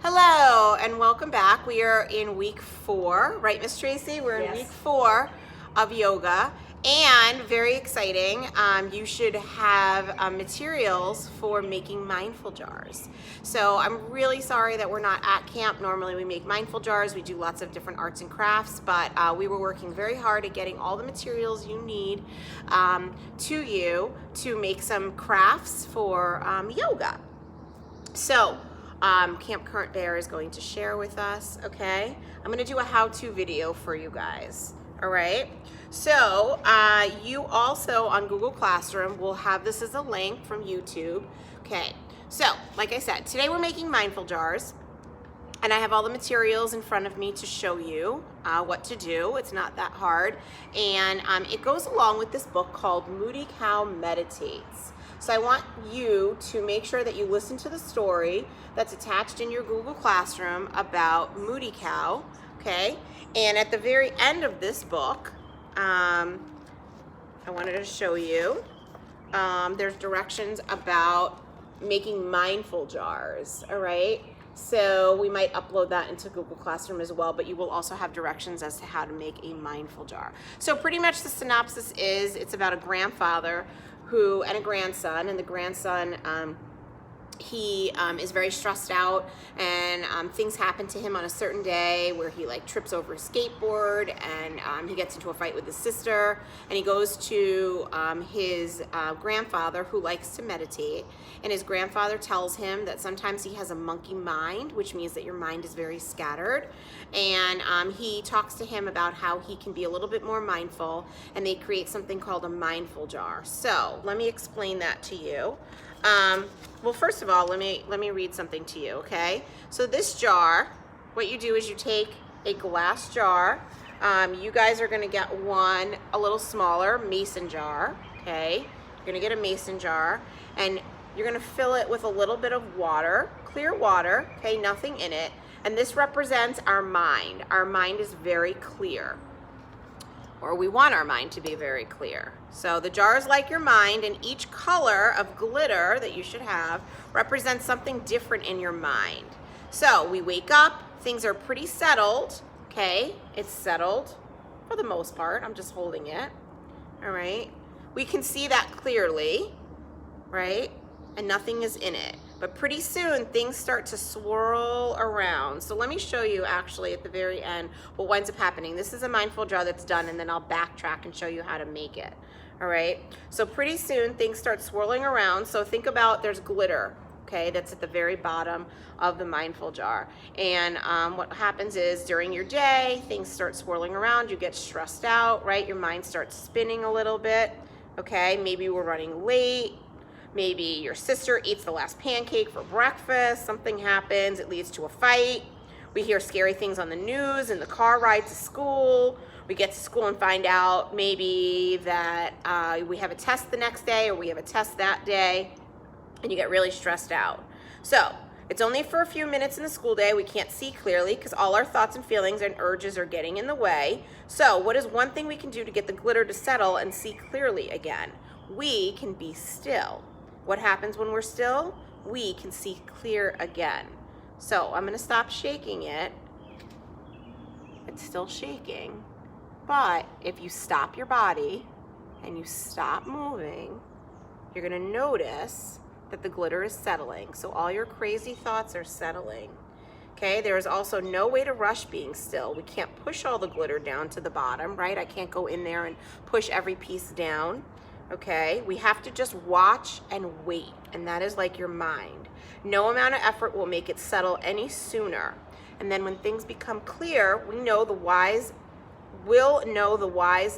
Hello and welcome back. We are in week 4, right, Miss Tracy? We're in Yes. week 4 of yoga, and very exciting. You should have materials for making mindful jars. So I'm really sorry that we're not at camp. Normally we make mindful jars. We do lots of different arts and crafts, but we were working very hard at getting all the materials you need to you to make some crafts for yoga. So, Camp Current Bear is going to share with us, okay? I'm going to do a how-to video for you guys, all right? So, you also on Google Classroom will have this as a link from YouTube, okay? So, like I said, today we're making mindful jars, and I have all the materials in front of me to show you what to do. It's not that hard, and it goes along with this book called Moody Cow Meditates. So I want you to make sure that you listen to the story that's attached in your Google Classroom about Moody Cow, okay? And at the very end of this book, I wanted to show you, there's directions about making mindful jars, all right? So we might upload that into Google Classroom as well, but you will also have directions as to how to make a mindful jar. So pretty much the synopsis is it's about a grandfather and a grandson, and the grandson, he is very stressed out, and things happen to him on a certain day where he like trips over a skateboard, and he gets into a fight with his sister, and he goes to his grandfather, who likes to meditate, and his grandfather tells him that sometimes he has a monkey mind, which means that your mind is very scattered, and he talks to him about how he can be a little bit more mindful, and they create something called a mindful jar. So let me explain that to you. Well, first of all, let me read something to you, okay? So this jar, what you do is you take a glass jar. You guys are going to get one a little smaller mason jar, okay? You're going to get a mason jar, and you're going to fill it with a little bit of water, clear water, okay? Nothing in it. And this represents our mind. Our mind is very clear, or we want our mind to be very clear. So the jar is like your mind, and each color of glitter that you should have represents something different in your mind. So we wake up, things are pretty settled, okay? It's settled for the most part. I'm just holding it, all right? We can see that clearly, right? And nothing is in it. But pretty soon things start to swirl around. So let me show you actually at the very end what winds up happening. This is a mindful jar that's done, and then I'll backtrack and show you how to make it. All right, so pretty soon things start swirling around. So think about, there's glitter, okay, that's at the very bottom of the mindful jar. And what happens is during your day, things start swirling around, you get stressed out, right? Your mind starts spinning a little bit, okay? Maybe we're running late. Maybe your sister eats the last pancake for breakfast, something happens, it leads to a fight. We hear scary things on the news in the car ride to school. We get to school and find out maybe that we have a test the next day, or we have a test that day, and you get really stressed out. So it's only for a few minutes in the school day. We can't see clearly because all our thoughts and feelings and urges are getting in the way. So what is one thing we can do to get the glitter to settle and see clearly again? We can be still. What happens when we're still? We can see clear again. So I'm going to stop shaking it. It's still shaking. But if you stop your body and you stop moving, you're going to notice that the glitter is settling. So all your crazy thoughts are settling. Okay, there is also no way to rush being still. We can't push all the glitter down to the bottom, right? I can't go in there and push every piece down. Okay, we have to just watch and wait, and that is like your mind. No amount of effort will make it settle any sooner. And then when things become clear, we'll know the wise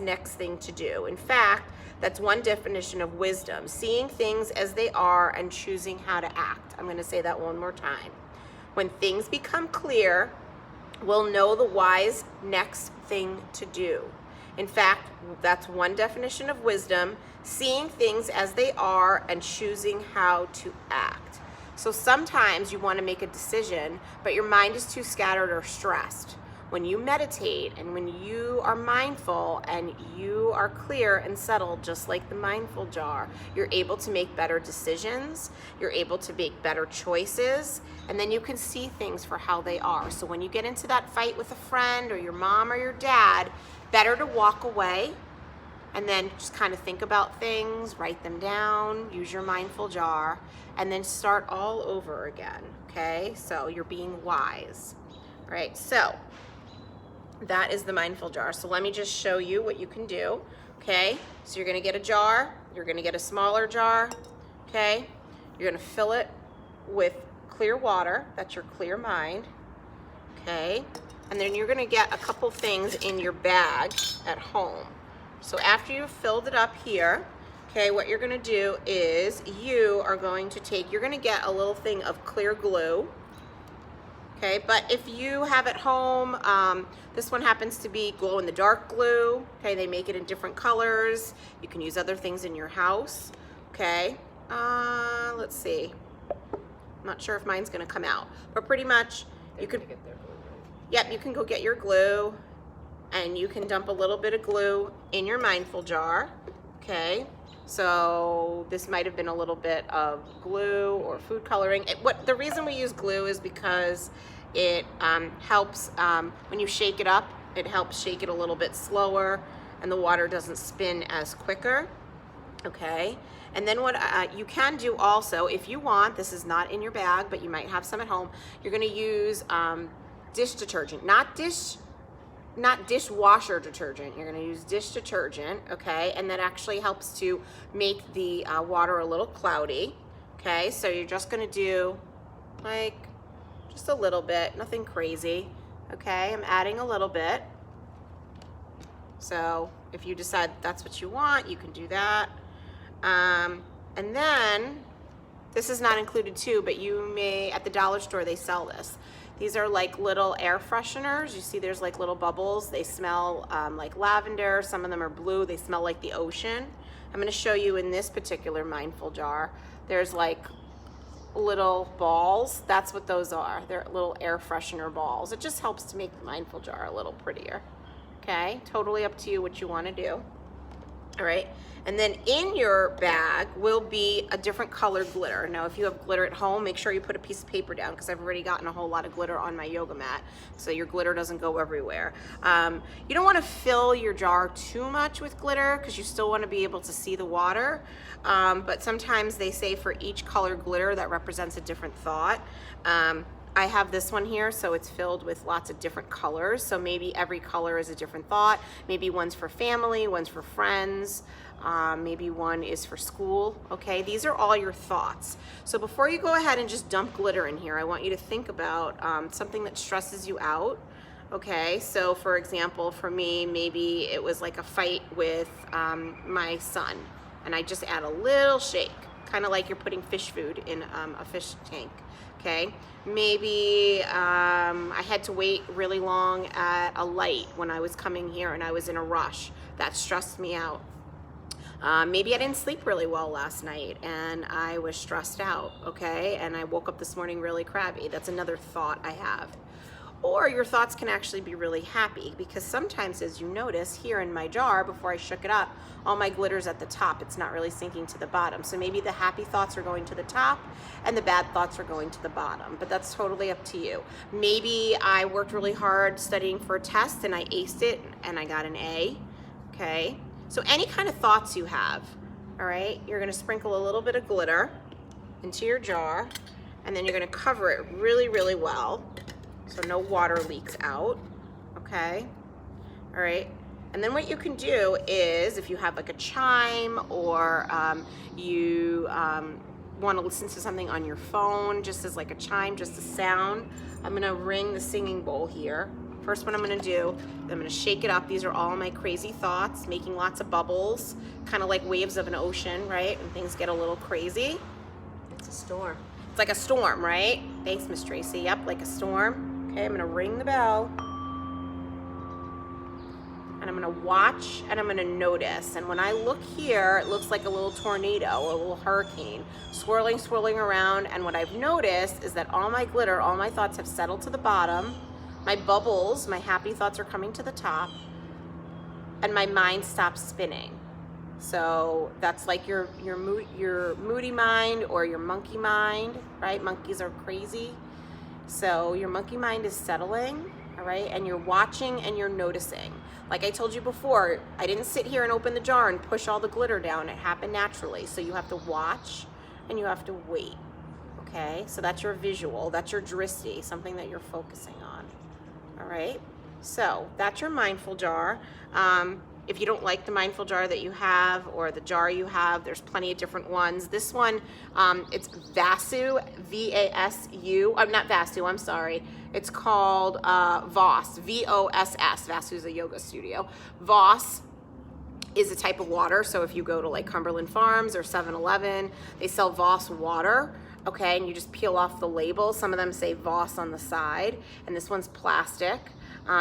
next thing to do. In fact, that's one definition of wisdom: seeing things as they are and choosing how to act. I'm going to say that one more time. When things become clear, we'll know the wise next thing to do. In fact, that's one definition of wisdom: seeing things as they are and choosing how to act. So sometimes you want to make a decision, but your mind is too scattered or stressed. when you meditate and when you are mindful and you are clear and settled, just like the mindful jar, you're able to make better decisions, you're able to make better choices, and then you can see things for how they are. So when you get into that fight with a friend or your mom or your dad, better to walk away and then just kind of think about things, write them down, use your mindful jar, and then start all over again, okay? So you're being wise, all right? So that is the mindful jar. So let me just show you what you can do, okay? So you're gonna get a jar, you're gonna get a smaller jar, okay? You're gonna fill it with clear water, that's your clear mind, okay? And then you're gonna get a couple things in your bag at home. So after you've filled it up here, okay, what you're gonna do is you are going to take, you're gonna get a little thing of clear glue, okay? But if you have at home, this one happens to be glow-in-the-dark glue, okay? They make it in different colors. You can use other things in your house, okay? Let's see. I'm not sure if mine's gonna come out, but pretty much you could, yep, you can go get your glue and you can dump a little bit of glue in your mindful jar, okay? So this might have been a little bit of glue or food coloring. The reason we use glue is because it helps, when you shake it up, it helps shake it a little bit slower and the water doesn't spin as quicker, okay? And then what you can do also, if you want, this is not in your bag, but you might have some at home, you're gonna use dish detergent, not dishwasher detergent. You're gonna use dish detergent, okay? And that actually helps to make the water a little cloudy, okay? So you're just gonna do like just a little bit, nothing crazy, okay? I'm adding a little bit. So if you decide that's what you want, you can do that. And then, this is not included too, but you may, at the dollar store, they sell this. These are like little air fresheners. You see there's like little bubbles. They smell like lavender. Some of them are blue. They smell like the ocean. I'm gonna show you in this particular mindful jar. There's like little balls. That's what those are. They're little air freshener balls. It just helps to make the mindful jar a little prettier. Okay, totally up to you what you wanna do. All right, and then in your bag will be a different colored glitter. Now, if you have glitter at home, make sure you put a piece of paper down because I've already gotten a whole lot of glitter on my yoga mat, so your glitter doesn't go everywhere. You don't want to fill your jar too much with glitter because you still want to be able to see the water, but sometimes they say for each colored glitter that represents a different thought. I have this one here, so it's filled with lots of different colors. So maybe every color is a different thought. Maybe one's for family, one's for friends, maybe one is for school, okay? These are all your thoughts. So before you go ahead and just dump glitter in here, I want you to think about something that stresses you out, okay? So for example, for me, maybe it was like a fight with my son, and I just add a little shake, kind of like you're putting fish food in a fish tank. Okay, maybe I had to wait really long at a light when I was coming here and I was in a rush. That stressed me out. Maybe I didn't sleep really well last night and I was stressed out, okay? And I woke up this morning really crabby. That's another thought I have. Or your thoughts can actually be really happy because sometimes, as you notice here in my jar, before I shook it up, all my glitter's at the top. It's not really sinking to the bottom. So maybe the happy thoughts are going to the top and the bad thoughts are going to the bottom, but that's totally up to you. Maybe I worked really hard studying for a test and I aced it and I got an A, okay? So any kind of thoughts you have, all right, you're gonna sprinkle a little bit of glitter into your jar and then you're gonna cover it really, really well so no water leaks out, okay? All right, and then what you can do is if you have like a chime or you want to listen to something on your phone just as like a chime, just a sound, I'm gonna ring the singing bowl here. First what I'm gonna do, I'm gonna shake it up. These are all my crazy thoughts, making lots of bubbles, kind of like waves of an ocean, right? When things get a little crazy. It's a storm. It's like a storm, right? Thanks, Miss Tracy. Yep, like a storm. Okay, I'm gonna ring the bell. And I'm gonna watch and I'm gonna notice. And when I look here, it looks like a little tornado, a little hurricane, swirling, swirling around. And what I've noticed is that all my glitter, all my thoughts have settled to the bottom. my bubbles, my happy thoughts are coming to the top, and my mind stops spinning. So that's like your moody mind or your monkey mind, right? Monkeys are crazy. So your monkey mind is settling, all right? And you're watching and you're noticing. Like I told you before, I didn't sit here and open the jar and push all the glitter down. It happened naturally. So you have to watch and you have to wait, okay? So that's your visual, that's your drishti, something that you're focusing on, all right? So that's your mindful jar. If you don't like the mindful jar that you have or the jar you have, there's plenty of different ones. This one, it's Vasu, V-A-S-U. Not Vasu, I'm sorry. It's called Voss, V-O-S-S. Vasu is a yoga studio. Voss is a type of water. So if you go to like Cumberland Farms or 7-Eleven, they sell Voss water. Okay, and you just peel off the label. Some of them say Voss on the side, and this one's plastic.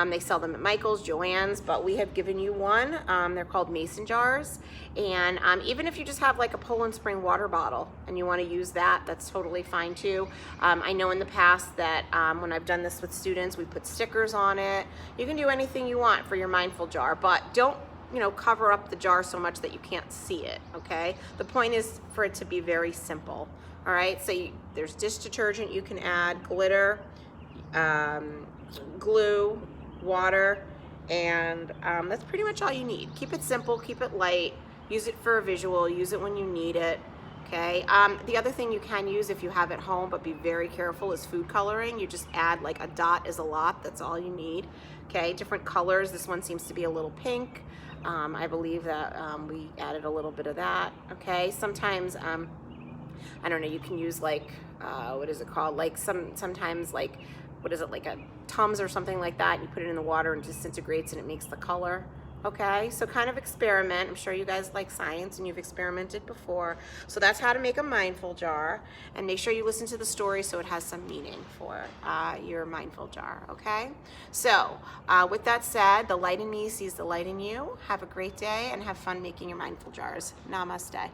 They sell them at Michael's, Joann's, but we have given you one. They're called mason jars. And even if you just have like a Poland Spring water bottle and you want to use that, that's totally fine too. I know in the past that when I've done this with students, we put stickers on it. You can do anything you want for your mindful jar, but don't, you know, cover up the jar so much that you can't see it, okay? The point is for it to be very simple, all right? So there's dish detergent you can add, glitter, glue, water, and that's pretty much all you need. Keep it simple, keep it light, use it for a visual, use it when you need it, okay? The other thing you can use if you have at home, but be very careful, is food coloring. You just add like a dot is a lot, that's all you need, okay? Different colors, this one seems to be a little pink. I believe that we added a little bit of that, okay? Sometimes, I don't know, you can use like, what is it called? Like sometimes like, what is it, like a Tums or something like that. You put it in the water and it disintegrates and it makes the color. Okay, so kind of experiment. I'm sure you guys like science and you've experimented before. So that's how to make a mindful jar. And make sure you listen to the story so it has some meaning for your mindful jar, okay? So with that said, the light in me sees the light in you. Have a great day and have fun making your mindful jars. Namaste.